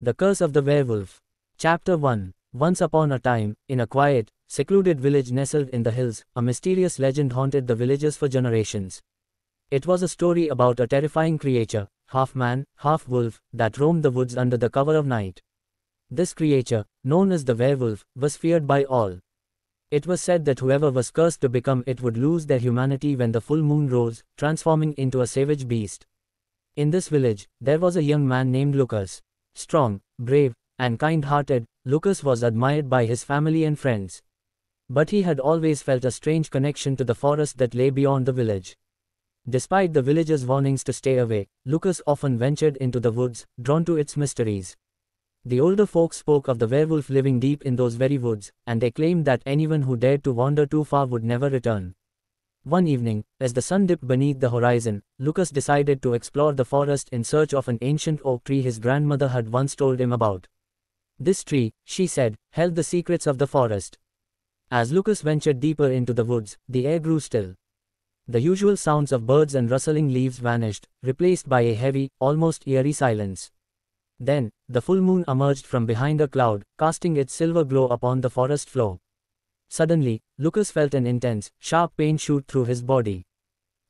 The Curse of the Werewolf. Chapter 1. Once upon a time, in a quiet, secluded village nestled in the hills, a mysterious legend haunted the villagers for generations. It was a story about a terrifying creature, half man, half wolf, that roamed the woods under the cover of night. This creature, known as the werewolf, was feared by all. It was said that whoever was cursed to become it would lose their humanity when the full moon rose, transforming into a savage beast. In this village, there was a young man named Lucas. Strong, brave, and kind-hearted, Lucas was admired by his family and friends. But he had always felt a strange connection to the forest that lay beyond the village. Despite the villagers' warnings to stay away, Lucas often ventured into the woods, drawn to its mysteries. The older folk spoke of the werewolf living deep in those very woods, and they claimed that anyone who dared to wander too far would never return. One evening, as the sun dipped beneath the horizon, Lucas decided to explore the forest in search of an ancient oak tree his grandmother had once told him about. This tree, she said, held the secrets of the forest. As Lucas ventured deeper into the woods, the air grew still. The usual sounds of birds and rustling leaves vanished, replaced by a heavy, almost eerie silence. Then, the full moon emerged from behind a cloud, casting its silver glow upon the forest floor. Suddenly, Lucas felt an intense, sharp pain shoot through his body.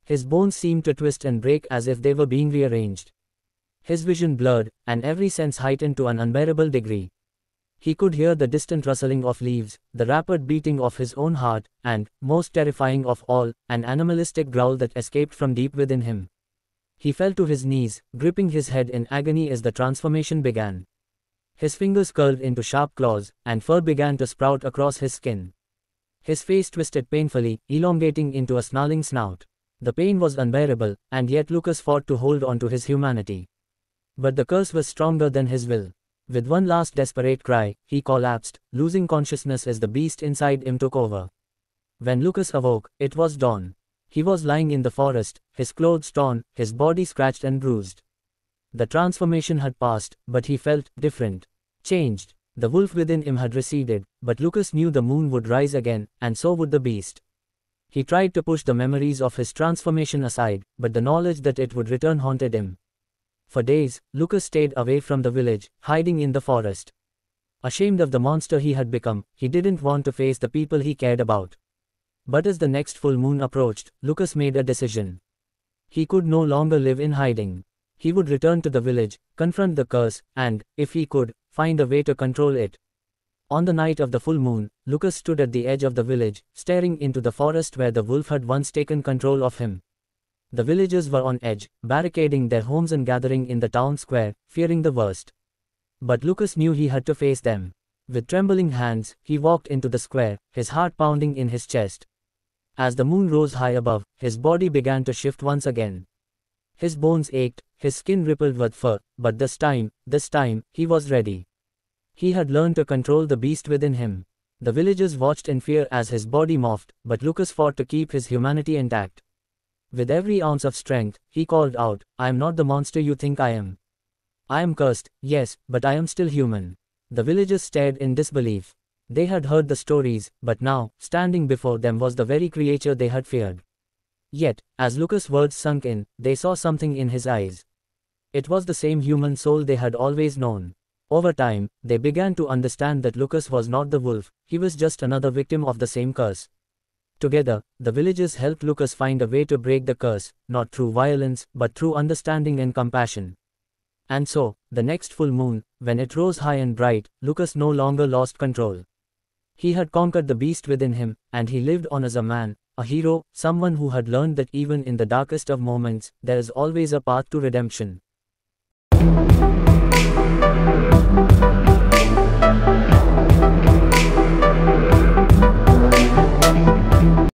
His bones seemed to twist and break as if they were being rearranged. His vision blurred, and every sense heightened to an unbearable degree. He could hear the distant rustling of leaves, the rapid beating of his own heart, and, most terrifying of all, an animalistic growl that escaped from deep within him. He fell to his knees, gripping his head in agony as the transformation began. His fingers curled into sharp claws, and fur began to sprout across his skin. His face twisted painfully, elongating into a snarling snout. The pain was unbearable, and yet Lucas fought to hold on to his humanity. But the curse was stronger than his will. With one last desperate cry, he collapsed, losing consciousness as the beast inside him took over. When Lucas awoke, it was dawn. He was lying in the forest, his clothes torn, his body scratched and bruised. The transformation had passed, but he felt different. Changed. The wolf within him had receded, but Lucas knew the moon would rise again, and so would the beast. He tried to push the memories of his transformation aside, but the knowledge that it would return haunted him. For days, Lucas stayed away from the village, hiding in the forest. Ashamed of the monster he had become, he didn't want to face the people he cared about. But as the next full moon approached, Lucas made a decision. He could no longer live in hiding. He would return to the village, confront the curse, and, if he could, find a way to control it. On the night of the full moon, Lucas stood at the edge of the village, staring into the forest where the wolf had once taken control of him. The villagers were on edge, barricading their homes and gathering in the town square, fearing the worst. But Lucas knew he had to face them. With trembling hands, he walked into the square, his heart pounding in his chest. As the moon rose high above, his body began to shift once again. His bones ached, his skin rippled with fur, but this time, he was ready. He had learned to control the beast within him. The villagers watched in fear as his body morphed, but Lucas fought to keep his humanity intact. With every ounce of strength, he called out, "I am not the monster you think I am. I am cursed, yes, but I am still human." The villagers stared in disbelief. They had heard the stories, but now, standing before them was the very creature they had feared. Yet, as Lucas' words sunk in, they saw something in his eyes. It was the same human soul they had always known. Over time, they began to understand that Lucas was not the wolf, he was just another victim of the same curse. Together, the villagers helped Lucas find a way to break the curse, not through violence, but through understanding and compassion. And so, the next full moon, when it rose high and bright, Lucas no longer lost control. He had conquered the beast within him, and he lived on as a man, a hero, someone who had learned that even in the darkest of moments, there is always a path to redemption.